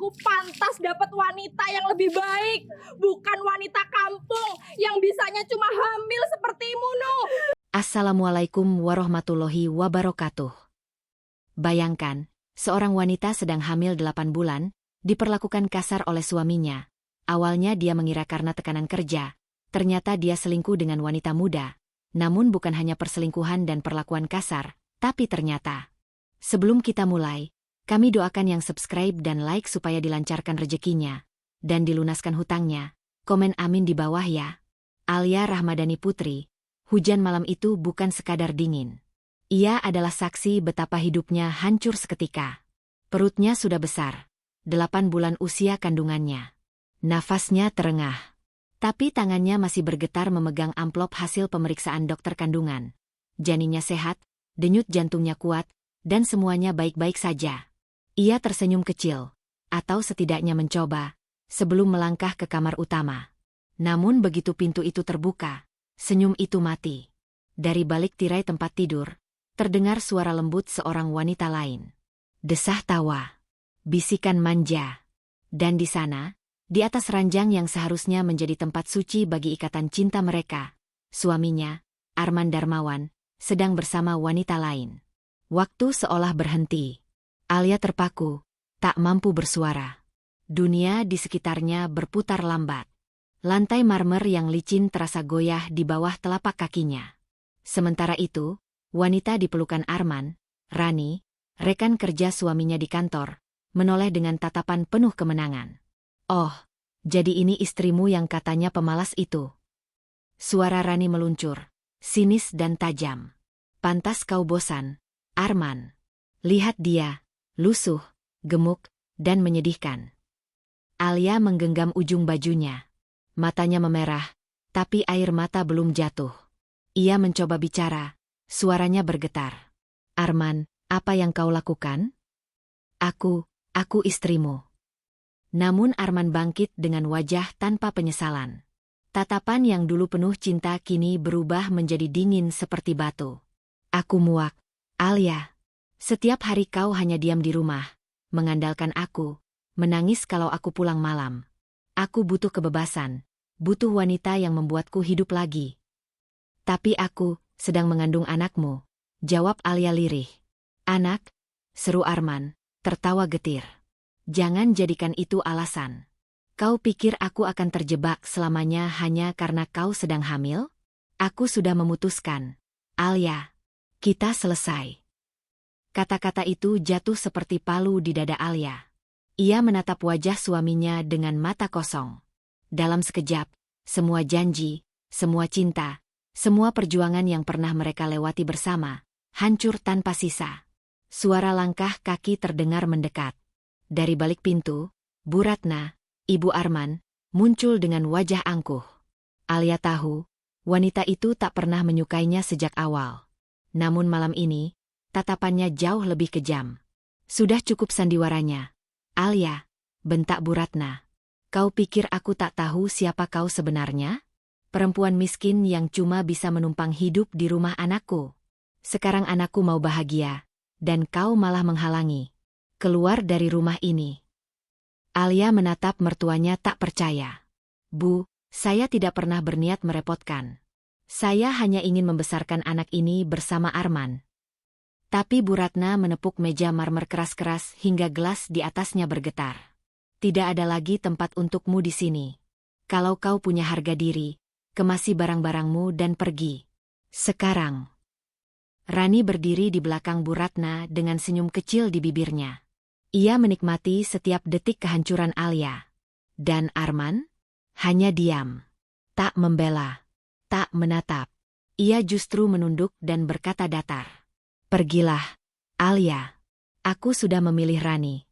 Aku pantas dapat wanita yang lebih baik, bukan wanita kampung yang bisanya cuma hamil sepertimu, Nu. Assalamualaikum warahmatullahi wabarakatuh. Bayangkan, seorang wanita sedang hamil 8 bulan, diperlakukan kasar oleh suaminya. Awalnya dia mengira karena tekanan kerja, ternyata dia selingkuh dengan wanita muda. Namun bukan hanya perselingkuhan dan perlakuan kasar, tapi ternyata. Sebelum kita mulai, kami doakan yang subscribe dan like supaya dilancarkan rezekinya, dan dilunaskan hutangnya. Komen amin di bawah ya. Alia Rahmadani Putri, hujan malam itu bukan sekadar dingin. Ia adalah saksi betapa hidupnya hancur seketika. Perutnya sudah besar, 8 bulan usia kandungannya. Nafasnya terengah. Tapi tangannya masih bergetar memegang amplop hasil pemeriksaan dokter kandungan. Janinnya sehat, denyut jantungnya kuat, dan semuanya baik-baik saja. Ia tersenyum kecil, atau setidaknya mencoba, sebelum melangkah ke kamar utama. Namun begitu pintu itu terbuka, senyum itu mati. Dari balik tirai tempat tidur, terdengar suara lembut seorang wanita lain. Desah tawa, bisikan manja. Dan di sana, di atas ranjang yang seharusnya menjadi tempat suci bagi ikatan cinta mereka, suaminya, Arman Darmawan, sedang bersama wanita lain. Waktu seolah berhenti. Alia terpaku, tak mampu bersuara. Dunia di sekitarnya berputar lambat. Lantai marmer yang licin terasa goyah di bawah telapak kakinya. Sementara itu, wanita di pelukan Arman, Rani, rekan kerja suaminya di kantor, menoleh dengan tatapan penuh kemenangan. "Oh, jadi ini istrimu yang katanya pemalas itu." Suara Rani meluncur, sinis dan tajam. "Pantas kau bosan, Arman. Lihat dia, lusuh, gemuk, dan menyedihkan." Alia menggenggam ujung bajunya. Matanya memerah, tapi air mata belum jatuh. Ia mencoba bicara, suaranya bergetar. "Arman, apa yang kau lakukan?" Aku istrimu." Namun Arman bangkit dengan wajah tanpa penyesalan. Tatapan yang dulu penuh cinta kini berubah menjadi dingin seperti batu. "Aku muak, Alia. Setiap hari kau hanya diam di rumah, mengandalkan aku, menangis kalau aku pulang malam. Aku butuh kebebasan, butuh wanita yang membuatku hidup lagi." "Tapi aku sedang mengandung anakmu," jawab Alia lirih. "Anak?" seru Arman, tertawa getir. "Jangan jadikan itu alasan. Kau pikir aku akan terjebak selamanya hanya karena kau sedang hamil? Aku sudah memutuskan. Alia, kita selesai." Kata-kata itu jatuh seperti palu di dada Alia. Ia menatap wajah suaminya dengan mata kosong. Dalam sekejap, semua janji, semua cinta, semua perjuangan yang pernah mereka lewati bersama, hancur tanpa sisa. Suara langkah kaki terdengar mendekat. Dari balik pintu, Bu Ratna, Ibu Arman, muncul dengan wajah angkuh. Alia tahu, wanita itu tak pernah menyukainya sejak awal. Namun malam ini, tatapannya jauh lebih kejam. "Sudah cukup sandiwaranya, Alia," bentak Bu Ratna. "Kau pikir aku tak tahu siapa kau sebenarnya? Perempuan miskin yang cuma bisa menumpang hidup di rumah anakku. Sekarang anakku mau bahagia, dan kau malah menghalangi. Keluar dari rumah ini." Alia menatap mertuanya tak percaya. "Bu, saya tidak pernah berniat merepotkan. Saya hanya ingin membesarkan anak ini bersama Arman." Tapi Bu Ratna menepuk meja marmer keras-keras hingga gelas di atasnya bergetar. "Tidak ada lagi tempat untukmu di sini. Kalau kau punya harga diri, kemasi barang-barangmu dan pergi. Sekarang." Rani berdiri di belakang Bu Ratna dengan senyum kecil di bibirnya. Ia menikmati setiap detik kehancuran Alia. Dan Arman? Hanya diam. Tak membela. Tak menatap. Ia justru menunduk dan berkata datar. "Pergilah, Alia. Aku sudah memilih Rani."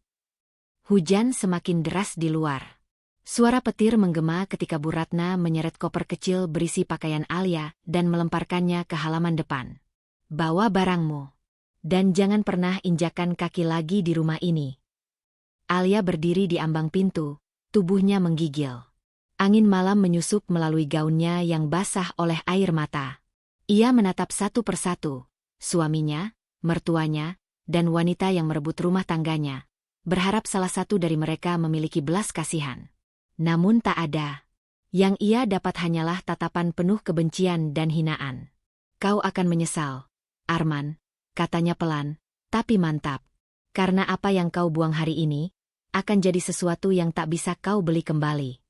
Hujan semakin deras di luar. Suara petir menggema ketika Bu Ratna menyeret koper kecil berisi pakaian Alia dan melemparkannya ke halaman depan. "Bawa barangmu. Dan jangan pernah injakan kaki lagi di rumah ini." Alia berdiri di ambang pintu, tubuhnya menggigil. Angin malam menyusup melalui gaunnya yang basah oleh air mata. Ia menatap satu persatu, suaminya, mertuanya, dan wanita yang merebut rumah tangganya. berharap salah satu dari mereka memiliki belas kasihan. Namun tak ada. Yang ia dapat hanyalah tatapan penuh kebencian dan hinaan. Kau akan menyesal, Arman, katanya pelan, tapi mantap. Karena apa yang kau buang hari ini, akan jadi sesuatu yang tak bisa kau beli kembali.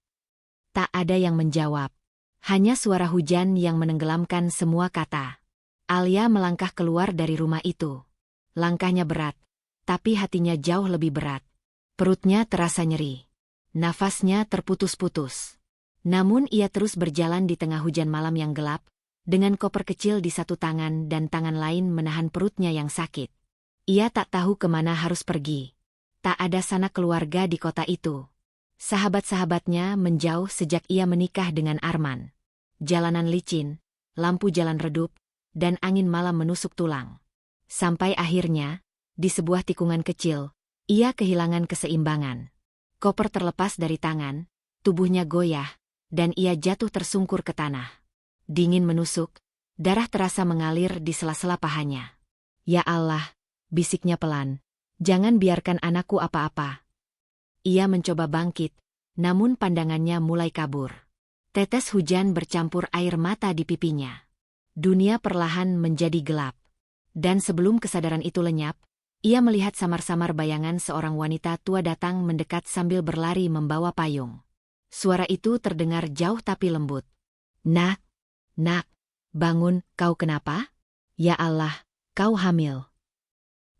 Tak ada yang menjawab. Hanya suara hujan yang menenggelamkan semua kata. Alia melangkah keluar dari rumah itu. Langkahnya berat, tapi hatinya jauh lebih berat. Perutnya terasa nyeri. Nafasnya terputus-putus. Namun ia terus berjalan di tengah hujan malam yang gelap, dengan koper kecil di satu tangan dan tangan lain menahan perutnya yang sakit. Ia tak tahu kemana harus pergi. Tak ada sanak keluarga di kota itu. Sahabat-sahabatnya menjauh sejak ia menikah dengan Arman. Jalanan licin, lampu jalan redup, dan angin malam menusuk tulang. Sampai akhirnya, di sebuah tikungan kecil, ia kehilangan keseimbangan. Koper terlepas dari tangan, tubuhnya goyah, dan ia jatuh tersungkur ke tanah. Dingin menusuk, darah terasa mengalir di sela-sela pahanya. Ya Allah, bisiknya pelan, jangan biarkan anakku apa-apa. Ia mencoba bangkit, namun pandangannya mulai kabur. Tetes hujan bercampur air mata di pipinya. Dunia perlahan menjadi gelap. Dan sebelum kesadaran itu lenyap, ia melihat samar-samar bayangan seorang wanita tua datang mendekat sambil berlari membawa payung. Suara itu terdengar jauh tapi lembut. Nak, bangun, kau kenapa? Ya Allah, kau hamil.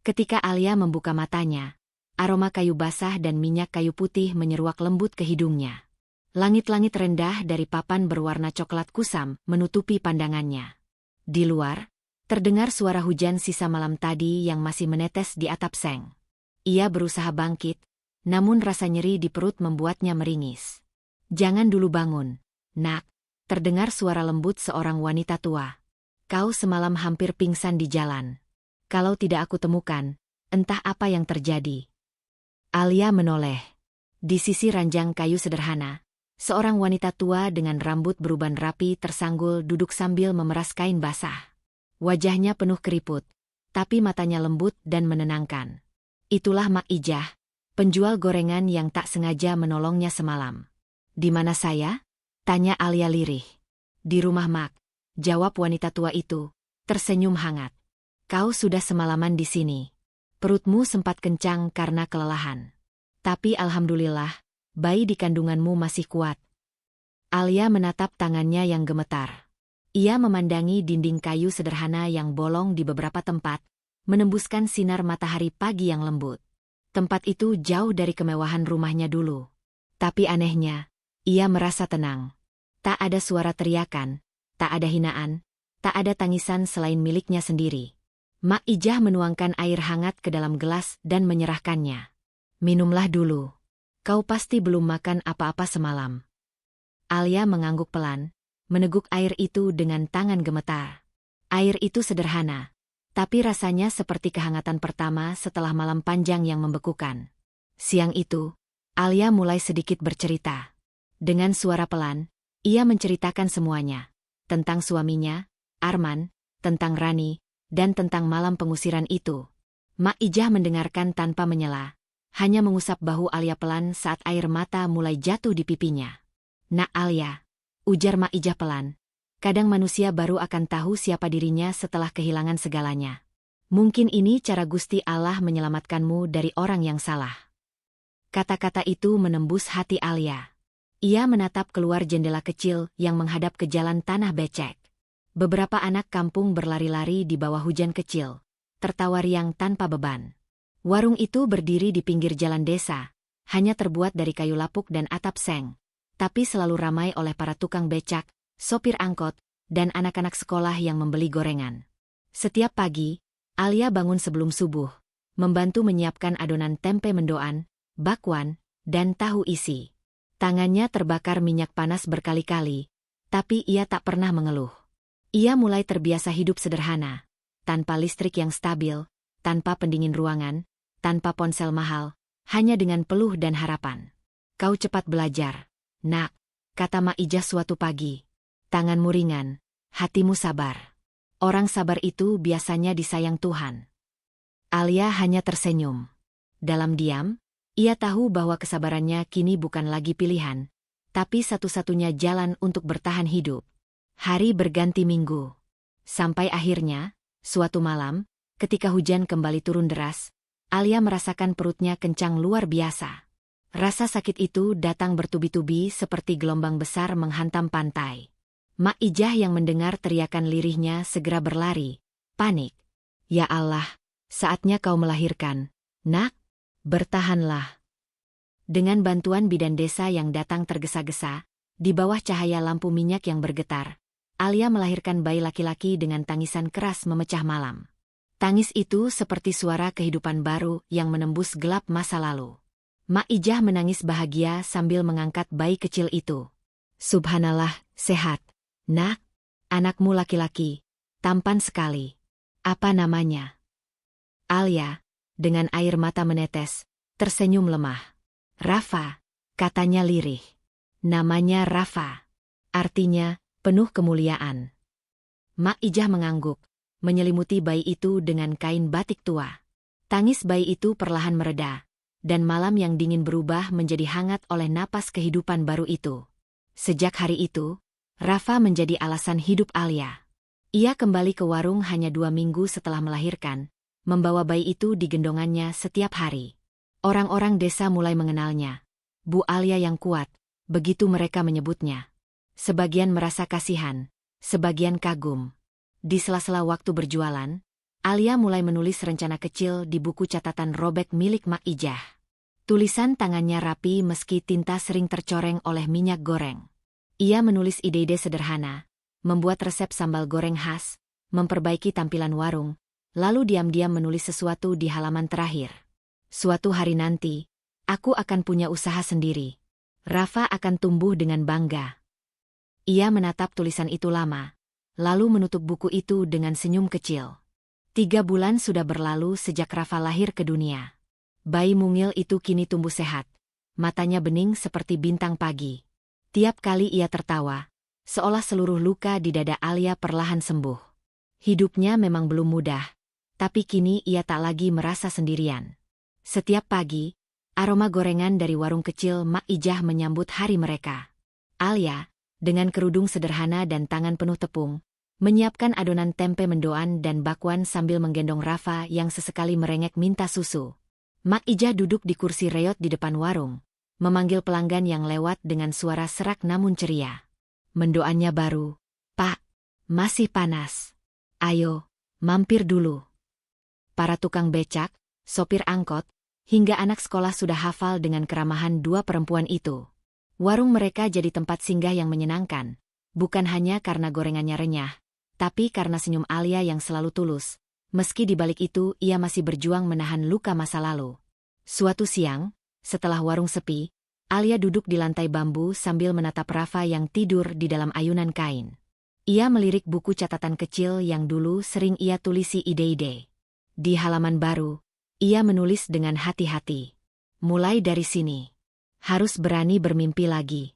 Ketika Alia membuka matanya, aroma kayu basah dan minyak kayu putih menyeruak lembut ke hidungnya. Langit-langit rendah dari papan berwarna coklat kusam menutupi pandangannya. Di luar, terdengar suara hujan sisa malam tadi yang masih menetes di atap seng. Ia berusaha bangkit, namun rasa nyeri di perut membuatnya meringis. Jangan dulu bangun, nak, terdengar suara lembut seorang wanita tua. Kau semalam hampir pingsan di jalan. Kalau tidak aku temukan, entah apa yang terjadi. Alia menoleh. Di sisi ranjang kayu sederhana, seorang wanita tua dengan rambut beruban rapi tersanggul duduk sambil memeras kain basah. Wajahnya penuh keriput, tapi matanya lembut dan menenangkan. Itulah Mak Ijah, penjual gorengan yang tak sengaja menolongnya semalam. Di mana saya? Tanya Alia lirih. Di rumah Mak, jawab wanita tua itu, tersenyum hangat. Kau sudah semalaman di sini. Perutmu sempat kencang karena kelelahan. Tapi alhamdulillah, bayi di kandunganmu masih kuat. Alia menatap tangannya yang gemetar. Ia memandangi dinding kayu sederhana yang bolong di beberapa tempat, menembuskan sinar matahari pagi yang lembut. Tempat itu jauh dari kemewahan rumahnya dulu. Tapi anehnya, ia merasa tenang. Tak ada suara teriakan, tak ada hinaan, tak ada tangisan selain miliknya sendiri. Mak Ijah menuangkan air hangat ke dalam gelas dan menyerahkannya. Minumlah dulu. Kau pasti belum makan apa-apa semalam. Alia mengangguk pelan, meneguk air itu dengan tangan gemetar. Air itu sederhana, tapi rasanya seperti kehangatan pertama setelah malam panjang yang membekukan. Siang itu, Alia mulai sedikit bercerita. Dengan suara pelan, ia menceritakan semuanya. Tentang suaminya, Arman, tentang Rani, dan tentang malam pengusiran itu. Mak Ijah mendengarkan tanpa menyela, hanya mengusap bahu Alia pelan saat air mata mulai jatuh di pipinya. Nak Alia, ujar Mak Ijah pelan, kadang manusia baru akan tahu siapa dirinya setelah kehilangan segalanya. Mungkin ini cara Gusti Allah menyelamatkanmu dari orang yang salah. Kata-kata itu menembus hati Alia. Ia menatap keluar jendela kecil yang menghadap ke jalan tanah becek. Beberapa anak kampung berlari-lari di bawah hujan kecil, tertawa riang tanpa beban. Warung itu berdiri di pinggir jalan desa, hanya terbuat dari kayu lapuk dan atap seng, tapi selalu ramai oleh para tukang becak, sopir angkot, dan anak-anak sekolah yang membeli gorengan. Setiap pagi, Alia bangun sebelum subuh, membantu menyiapkan adonan tempe mendoan, bakwan, dan tahu isi. Tangannya terbakar minyak panas berkali-kali, tapi ia tak pernah mengeluh. Ia mulai terbiasa hidup sederhana, tanpa listrik yang stabil, tanpa pendingin ruangan, tanpa ponsel mahal, hanya dengan peluh dan harapan. Kau cepat belajar, nak, kata Mak Ijah suatu pagi. Tanganmu ringan, hatimu sabar. Orang sabar itu biasanya disayang Tuhan. Alia hanya tersenyum. Dalam diam, Ia tahu bahwa kesabarannya kini bukan lagi pilihan, tapi satu-satunya jalan untuk bertahan hidup. Hari berganti minggu. Sampai akhirnya, suatu malam, ketika hujan kembali turun deras, Alia merasakan perutnya kencang luar biasa. Rasa sakit itu datang bertubi-tubi seperti gelombang besar menghantam pantai. Mak Ijah yang mendengar teriakan lirihnya segera berlari, panik. "Ya Allah, saatnya kau melahirkan, nak. Bertahanlah." Dengan bantuan bidan desa yang datang tergesa-gesa, di bawah cahaya lampu minyak yang bergetar, Alia melahirkan bayi laki-laki dengan tangisan keras memecah malam. Tangis itu seperti suara kehidupan baru yang menembus gelap masa lalu. Mak Ijah menangis bahagia sambil mengangkat bayi kecil itu. "Subhanallah, sehat, nak. Anakmu laki-laki, tampan sekali. Apa namanya?" Alia, dengan air mata menetes, tersenyum lemah. "Rafa," katanya lirih. "Namanya Rafa. Artinya, penuh kemuliaan." Mak Ijah mengangguk, menyelimuti bayi itu dengan kain batik tua. Tangis bayi itu perlahan mereda, dan malam yang dingin berubah menjadi hangat oleh napas kehidupan baru itu. Sejak hari itu, Rafa menjadi alasan hidup Alia. Ia kembali ke warung hanya 2 minggu setelah melahirkan, membawa bayi itu di gendongannya setiap hari. Orang-orang desa mulai mengenalnya. Bu Alia yang kuat, begitu mereka menyebutnya. Sebagian merasa kasihan, sebagian kagum. Di sela-sela waktu berjualan, Alia mulai menulis rencana kecil di buku catatan robek milik Mak Ijah. Tulisan tangannya rapi meski tinta sering tercoreng oleh minyak goreng. Ia menulis ide-ide sederhana, membuat resep sambal goreng khas, memperbaiki tampilan warung, lalu diam-diam menulis sesuatu di halaman terakhir. "Suatu hari nanti, aku akan punya usaha sendiri. Rafa akan tumbuh dengan bangga." Ia menatap tulisan itu lama, lalu menutup buku itu dengan senyum kecil. 3 bulan sudah berlalu sejak Rafa lahir ke dunia. Bayi mungil itu kini tumbuh sehat, matanya bening seperti bintang pagi. Tiap kali ia tertawa, seolah seluruh luka di dada Alia perlahan sembuh. Hidupnya memang belum mudah, tapi kini ia tak lagi merasa sendirian. Setiap pagi, aroma gorengan dari warung kecil Mak Ijah menyambut hari mereka. Alia, dengan kerudung sederhana dan tangan penuh tepung, menyiapkan adonan tempe mendoan dan bakwan sambil menggendong Rafa yang sesekali merengek minta susu. Mak Ijah duduk di kursi reot di depan warung, memanggil pelanggan yang lewat dengan suara serak namun ceria. Mendoannya baru, "Pak, masih panas. Ayo, mampir dulu." Para tukang becak, sopir angkot, hingga anak sekolah sudah hafal dengan keramahan 2 perempuan itu. Warung mereka jadi tempat singgah yang menyenangkan, bukan hanya karena gorengannya renyah, tapi karena senyum Alia yang selalu tulus. Meski di balik itu ia masih berjuang menahan luka masa lalu. Suatu siang, setelah warung sepi, Alia duduk di lantai bambu sambil menatap Rafa yang tidur di dalam ayunan kain. Ia melirik buku catatan kecil yang dulu sering ia tulisi ide-ide. Di halaman baru, ia menulis dengan hati-hati. "Mulai dari sini, harus berani bermimpi lagi."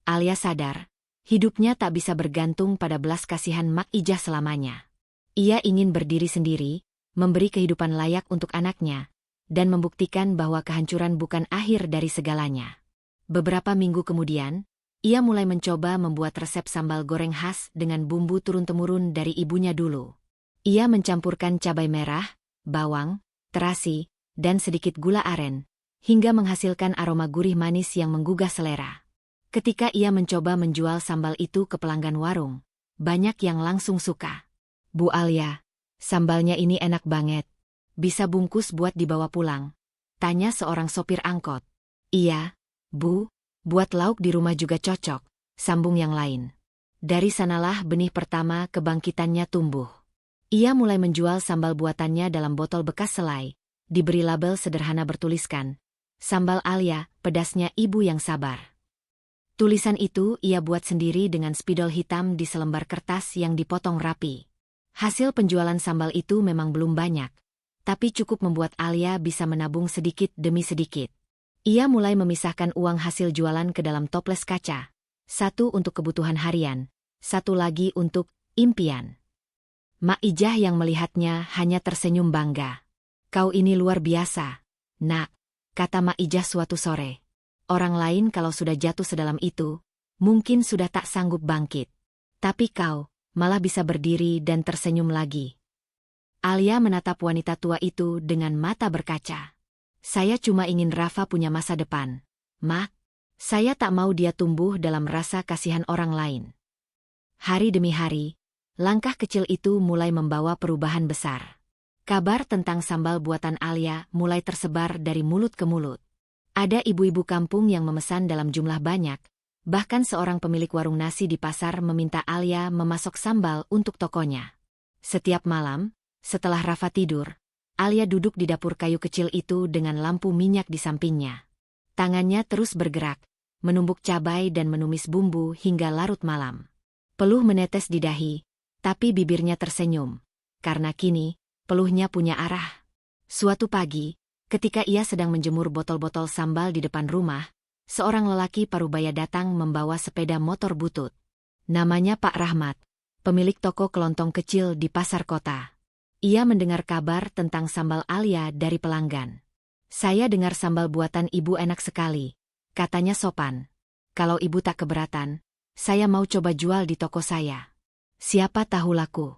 Alia sadar, hidupnya tak bisa bergantung pada belas kasihan Mak Ijah selamanya. Ia ingin berdiri sendiri, memberi kehidupan layak untuk anaknya, dan membuktikan bahwa kehancuran bukan akhir dari segalanya. Beberapa minggu kemudian, ia mulai mencoba membuat resep sambal goreng khas dengan bumbu turun-temurun dari ibunya dulu. Ia mencampurkan cabai merah, bawang, terasi, dan sedikit gula aren, hingga menghasilkan aroma gurih manis yang menggugah selera. Ketika ia mencoba menjual sambal itu ke pelanggan warung, banyak yang langsung suka. "Bu Alia, sambalnya ini enak banget. Bisa bungkus buat dibawa pulang?" tanya seorang sopir angkot. "Iya, Bu, buat lauk di rumah juga cocok," sambung yang lain. Dari sanalah benih pertama kebangkitannya tumbuh. Ia mulai menjual sambal buatannya dalam botol bekas selai, diberi label sederhana bertuliskan, "Sambal Alia, pedasnya ibu yang sabar." Tulisan itu ia buat sendiri dengan spidol hitam di selembar kertas yang dipotong rapi. Hasil penjualan sambal itu memang belum banyak, tapi cukup membuat Alia bisa menabung sedikit demi sedikit. Ia mulai memisahkan uang hasil jualan ke dalam toples kaca. 1 untuk kebutuhan harian, 1 lagi untuk impian. Mak Ijah yang melihatnya hanya tersenyum bangga. "Kau ini luar biasa, nak. kata Mak Ijah suatu sore. Orang lain kalau sudah jatuh sedalam itu, mungkin sudah tak sanggup bangkit. Tapi kau, malah bisa berdiri dan tersenyum lagi. Alia menatap wanita tua itu dengan mata berkaca. Saya cuma ingin Rafa punya masa depan. Mak, saya tak mau dia tumbuh dalam rasa kasihan orang lain. Hari demi hari, langkah kecil itu mulai membawa perubahan besar. Kabar tentang sambal buatan Alia mulai tersebar dari mulut ke mulut. Ada ibu-ibu kampung yang memesan dalam jumlah banyak, bahkan seorang pemilik warung nasi di pasar meminta Alia memasok sambal untuk tokonya. Setiap malam, setelah Rafa tidur, Alia duduk di dapur kayu kecil itu dengan lampu minyak di sampingnya. Tangannya terus bergerak, menumbuk cabai dan menumis bumbu hingga larut malam. Peluh menetes di dahi, tapi bibirnya tersenyum, karena kini, peluhnya punya arah. Suatu pagi, ketika ia sedang menjemur botol-botol sambal di depan rumah, seorang lelaki parubaya datang membawa sepeda motor butut. Namanya Pak Rahmat, pemilik toko kelontong kecil di pasar kota. Ia mendengar kabar tentang sambal Alia dari pelanggan. Saya dengar sambal buatan ibu enak sekali, katanya sopan. Kalau ibu tak keberatan, saya mau coba jual di toko saya. Siapa tahu laku.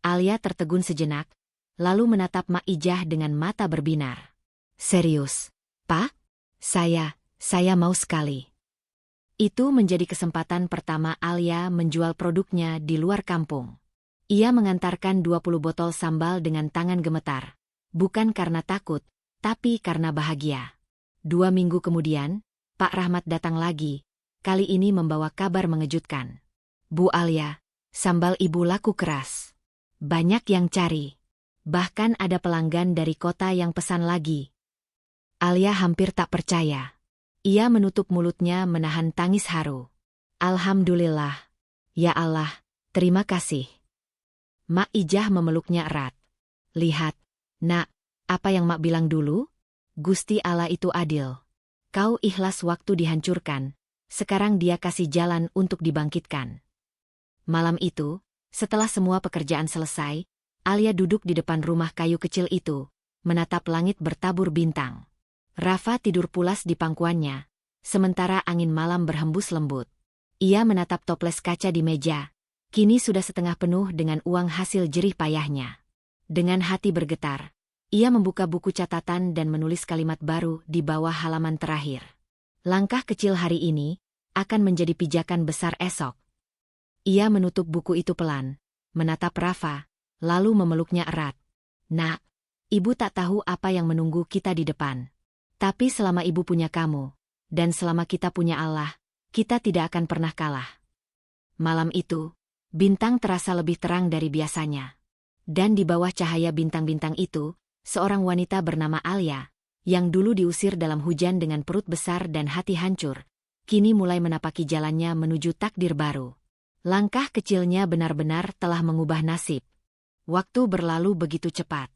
Alia tertegun sejenak, lalu menatap Mak Ijah dengan mata berbinar. Serius, Pak? Saya mau sekali. Itu menjadi kesempatan pertama Alia menjual produknya di luar kampung. Ia mengantarkan 20 botol sambal dengan tangan gemetar. Bukan karena takut, tapi karena bahagia. 2 minggu kemudian, Pak Rahmat datang lagi, kali ini membawa kabar mengejutkan. Bu Alia, sambal ibu laku keras. Banyak yang cari. Bahkan ada pelanggan dari kota yang pesan lagi. Alia hampir tak percaya. Ia menutup mulutnya menahan tangis haru. Alhamdulillah. Ya Allah, terima kasih. Mak Ijah memeluknya erat. Lihat, Nak, apa yang Mak bilang dulu? Gusti Allah itu adil. Kau ikhlas waktu dihancurkan, sekarang Dia kasih jalan untuk dibangkitkan. Malam itu, setelah semua pekerjaan selesai, Alia duduk di depan rumah kayu kecil itu, menatap langit bertabur bintang. Rafa tidur pulas di pangkuannya, sementara angin malam berhembus lembut. Ia menatap toples kaca di meja, kini sudah setengah penuh dengan uang hasil jerih payahnya. Dengan hati bergetar, ia membuka buku catatan dan menulis kalimat baru di bawah halaman terakhir. Langkah kecil hari ini akan menjadi pijakan besar esok. Ia menutup buku itu pelan, menatap Rafa, lalu memeluknya erat. Nak, ibu tak tahu apa yang menunggu kita di depan. Tapi selama ibu punya kamu, dan selama kita punya Allah, kita tidak akan pernah kalah. Malam itu, bintang terasa lebih terang dari biasanya. Dan di bawah cahaya bintang-bintang itu, seorang wanita bernama Alia, yang dulu diusir dalam hujan dengan perut besar dan hati hancur, kini mulai menapaki jalannya menuju takdir baru. Langkah kecilnya benar-benar telah mengubah nasib. Waktu berlalu begitu cepat.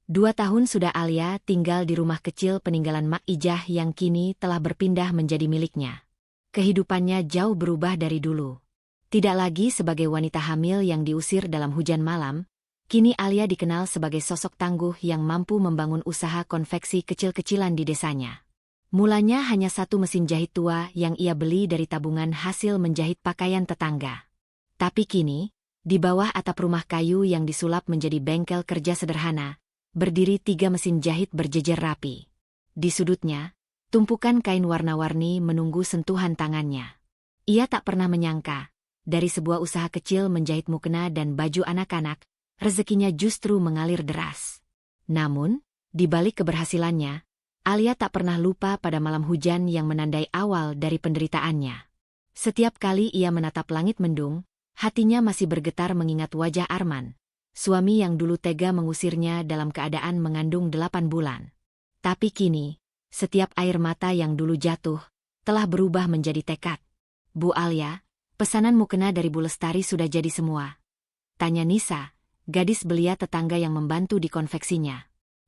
2 tahun sudah Alia tinggal di rumah kecil peninggalan Mak Ijah yang kini telah berpindah menjadi miliknya. Kehidupannya jauh berubah dari dulu. Tidak lagi sebagai wanita hamil yang diusir dalam hujan malam, kini Alia dikenal sebagai sosok tangguh yang mampu membangun usaha konveksi kecil-kecilan di desanya. Mulanya hanya 1 mesin jahit tua yang ia beli dari tabungan hasil menjahit pakaian tetangga. Tapi kini, di bawah atap rumah kayu yang disulap menjadi bengkel kerja sederhana, berdiri 3 mesin jahit berjejer rapi. Di sudutnya, tumpukan kain warna-warni menunggu sentuhan tangannya. Ia tak pernah menyangka, dari sebuah usaha kecil menjahit mukena dan baju anak-anak, rezekinya justru mengalir deras. Namun, di balik keberhasilannya, Alia tak pernah lupa pada malam hujan yang menandai awal dari penderitaannya. Setiap kali ia menatap langit mendung, hatinya masih bergetar mengingat wajah Arman, suami yang dulu tega mengusirnya dalam keadaan mengandung 8 bulan. Tapi kini, setiap air mata yang dulu jatuh, telah berubah menjadi tekad. Bu Alia, pesanan mukena dari Bu Lestari sudah jadi semua. Tanya Nisa, gadis belia tetangga yang membantu di konveksinya.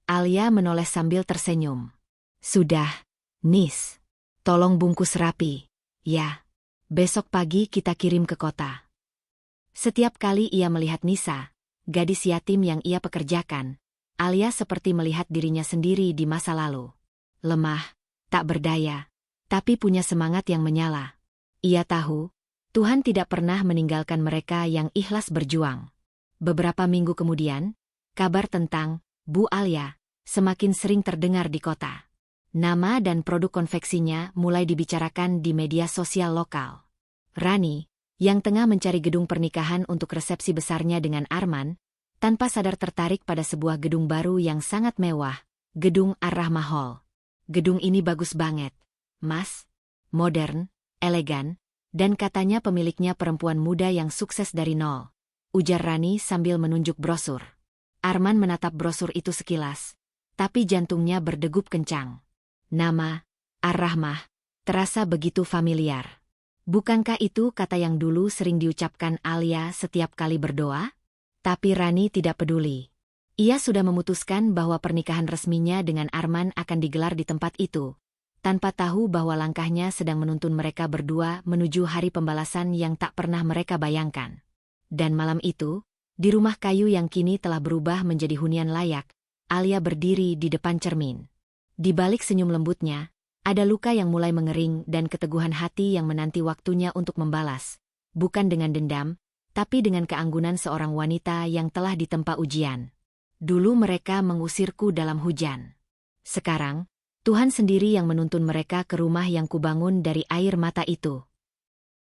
Alia menoleh sambil tersenyum. Sudah, Nis. Tolong bungkus rapi. Ya, besok pagi kita kirim ke kota. Setiap kali ia melihat Nisa, gadis yatim yang ia pekerjakan, Alia seperti melihat dirinya sendiri di masa lalu. lemah, tak berdaya, tapi punya semangat yang menyala. Ia tahu, Tuhan tidak pernah meninggalkan mereka yang ikhlas berjuang. Beberapa minggu kemudian, kabar tentang Bu Alia semakin sering terdengar di kota. Nama dan produk konveksinya mulai dibicarakan di media sosial lokal. Rani, yang tengah mencari gedung pernikahan untuk resepsi besarnya dengan Arman, tanpa sadar tertarik pada sebuah gedung baru yang sangat mewah, Gedung Ar-Rahmah Hall. Gedung ini bagus banget, Mas. Modern, elegan, dan katanya pemiliknya perempuan muda yang sukses dari nol, ujar Rani sambil menunjuk brosur. Arman menatap brosur itu sekilas, tapi jantungnya berdegup kencang. Nama, Ar-Rahmah, terasa begitu familiar. Bukankah itu kata yang dulu sering diucapkan Alia setiap kali berdoa? Tapi Rani tidak peduli. Ia sudah memutuskan bahwa pernikahan resminya dengan Arman akan digelar di tempat itu, tanpa tahu bahwa langkahnya sedang menuntun mereka berdua menuju hari pembalasan yang tak pernah mereka bayangkan. Dan malam itu, di rumah kayu yang kini telah berubah menjadi hunian layak, Alia berdiri di depan cermin. Di balik senyum lembutnya, ada luka yang mulai mengering dan keteguhan hati yang menanti waktunya untuk membalas, bukan dengan dendam, tapi dengan keanggunan seorang wanita yang telah ditempa ujian. Dulu mereka mengusirku dalam hujan. Sekarang, Tuhan sendiri yang menuntun mereka ke rumah yang kubangun dari air mata itu.